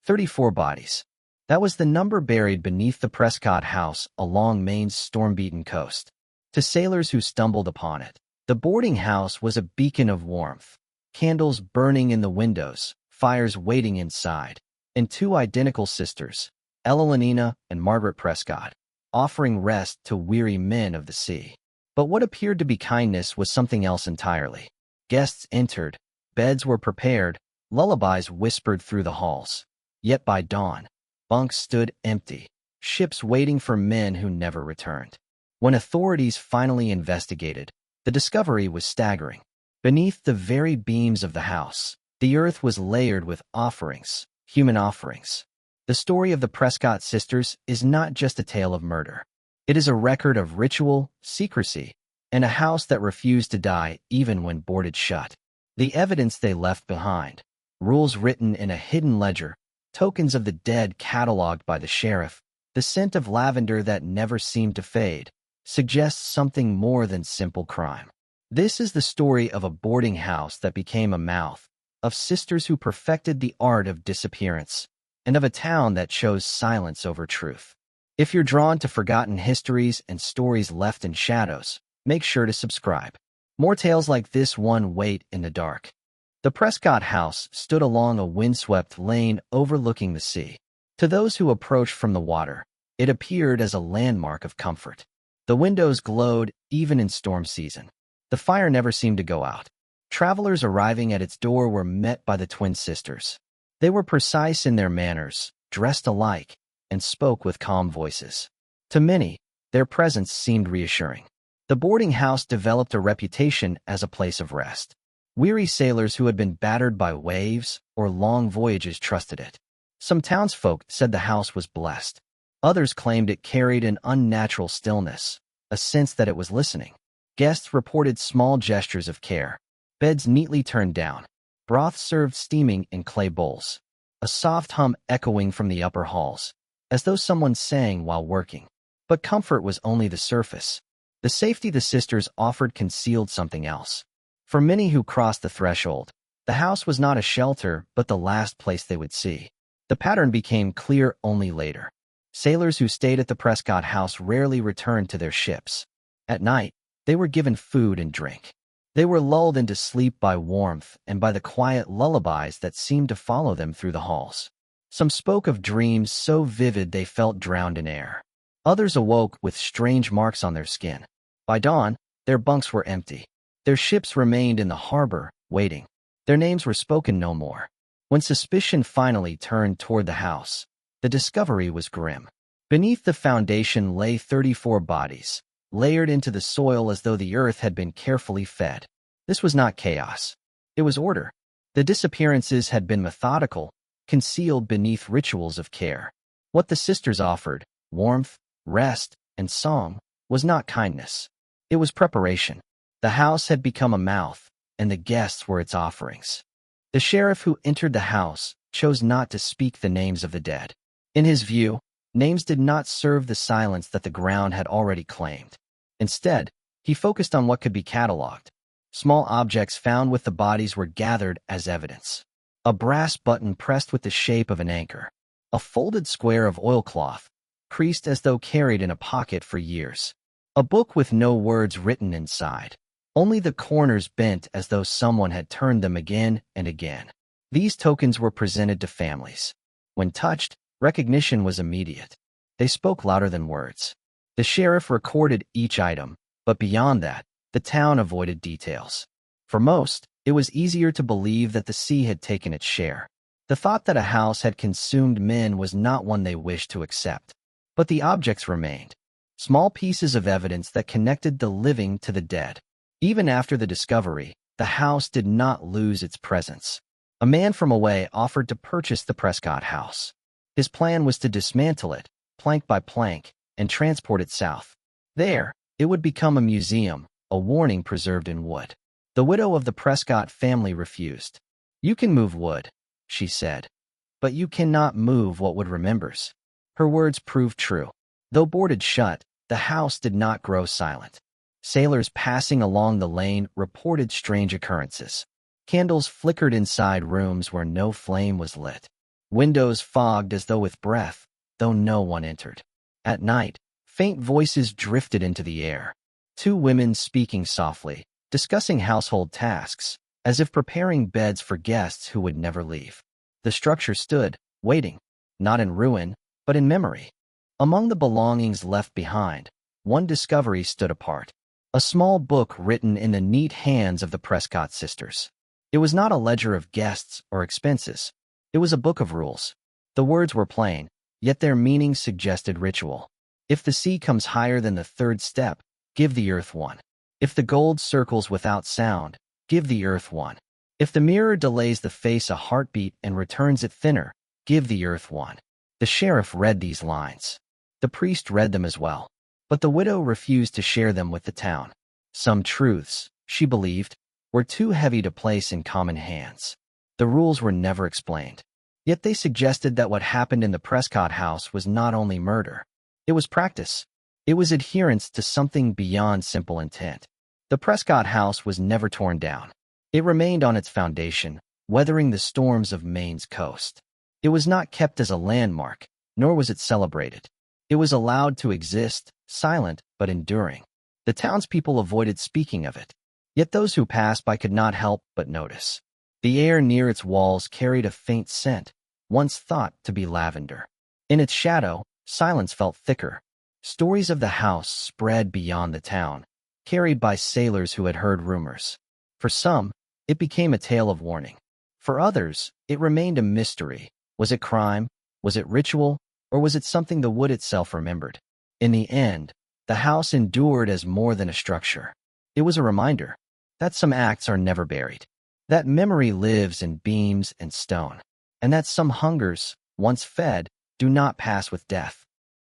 34 bodies. That was the number buried beneath the Prescott house along Maine's storm-beaten coast. To sailors who stumbled upon it, the boarding house was a beacon of warmth, candles burning in the windows, fires waiting inside, and two identical sisters, Elenina and Margaret Prescott, offering rest to weary men of the sea. But what appeared to be kindness was something else entirely. Guests entered, beds were prepared, lullabies whispered through the halls. Yet by dawn, bunks stood empty, ships waiting for men who never returned. When authorities finally investigated, the discovery was staggering. Beneath the very beams of the house, the earth was layered with offerings, human offerings. The story of the Prescott sisters is not just a tale of murder. It is a record of ritual, secrecy, and a house that refused to die even when boarded shut. The evidence they left behind, rules written in a hidden ledger, tokens of the dead catalogued by the sheriff, the scent of lavender that never seemed to fade, suggests something more than simple crime. This is the story of a boarding house that became a mouth, of sisters who perfected the art of disappearance, and of a town that chose silence over truth. If you're drawn to forgotten histories and stories left in shadows, make sure to subscribe. More tales like this one wait in the dark. The Prescott house stood along a windswept lane overlooking the sea. To those who approached from the water, it appeared as a landmark of comfort. The windows glowed even in storm season. The fire never seemed to go out. Travelers arriving at its door were met by the twin sisters. They were precise in their manners, dressed alike, and spoke with calm voices. To many, their presence seemed reassuring. The boarding house developed a reputation as a place of rest. Weary sailors who had been battered by waves or long voyages trusted it. Some townsfolk said the house was blessed. Others claimed it carried an unnatural stillness, a sense that it was listening. Guests reported small gestures of care. Beds neatly turned down, broth served steaming in clay bowls, a soft hum echoing from the upper halls, as though someone sang while working. But comfort was only the surface. The safety the sisters offered concealed something else. For many who crossed the threshold, the house was not a shelter but the last place they would see. The pattern became clear only later. Sailors who stayed at the Prescott house rarely returned to their ships. At night, they were given food and drink. They were lulled into sleep by warmth and by the quiet lullabies that seemed to follow them through the halls. Some spoke of dreams so vivid they felt drowned in air. Others awoke with strange marks on their skin. By dawn, their bunks were empty. Their ships remained in the harbor, waiting. Their names were spoken no more. When suspicion finally turned toward the house, the discovery was grim. Beneath the foundation lay 34 bodies, layered into the soil as though the earth had been carefully fed. This was not chaos. It was order. The disappearances had been methodical, concealed beneath rituals of care. What the sisters offered, warmth, rest, and song, was not kindness. It was preparation. The house had become a mouth, and the guests were its offerings. The sheriff who entered the house chose not to speak the names of the dead. In his view, names did not serve the silence that the ground had already claimed. Instead, he focused on what could be cataloged. Small objects found with the bodies were gathered as evidence. A brass button pressed with the shape of an anchor. A folded square of oilcloth, creased as though carried in a pocket for years. A book with no words written inside. Only the corners bent as though someone had turned them again and again. These tokens were presented to families. When touched, recognition was immediate. They spoke louder than words. The sheriff recorded each item, but beyond that, the town avoided details. For most, it was easier to believe that the sea had taken its share. The thought that a house had consumed men was not one they wished to accept. But the objects remained. Small pieces of evidence that connected the living to the dead. Even after the discovery, the house did not lose its presence. A man from away offered to purchase the Prescott house. His plan was to dismantle it, plank by plank, and transport it south. There, it would become a museum, a warning preserved in wood. The widow of the Prescott family refused. "You can move wood," she said, "but you cannot move what wood remembers." Her words proved true. Though boarded shut, the house did not grow silent. Sailors passing along the lane reported strange occurrences. Candles flickered inside rooms where no flame was lit. Windows fogged as though with breath, though no one entered. At night, faint voices drifted into the air. Two women speaking softly, discussing household tasks, as if preparing beds for guests who would never leave. The structure stood, waiting, not in ruin, but in memory. Among the belongings left behind, one discovery stood apart. A small book written in the neat hands of the Prescott sisters. It was not a ledger of guests or expenses. It was a book of rules. The words were plain, yet their meaning suggested ritual. If the sea comes higher than the third step, give the earth one. If the gold circles without sound, give the earth one. If the mirror delays the face a heartbeat and returns it thinner, give the earth one. The sheriff read these lines. The priest read them as well. But the widow refused to share them with the town. Some truths, she believed, were too heavy to place in common hands. The rules were never explained. Yet they suggested that what happened in the Prescott house was not only murder. It was practice. It was adherence to something beyond simple intent. The Prescott house was never torn down. It remained on its foundation, weathering the storms of Maine's coast. It was not kept as a landmark, nor was it celebrated. It was allowed to exist, silent but enduring. The townspeople avoided speaking of it. Yet those who passed by could not help but notice. The air near its walls carried a faint scent, once thought to be lavender. In its shadow, silence felt thicker. Stories of the house spread beyond the town, carried by sailors who had heard rumors. For some, it became a tale of warning. For others, it remained a mystery. Was it crime? Was it ritual? Or was it something the wood itself remembered? In the end, the house endured as more than a structure. It was a reminder that some acts are never buried, that memory lives in beams and stone, and that some hungers, once fed, do not pass with death.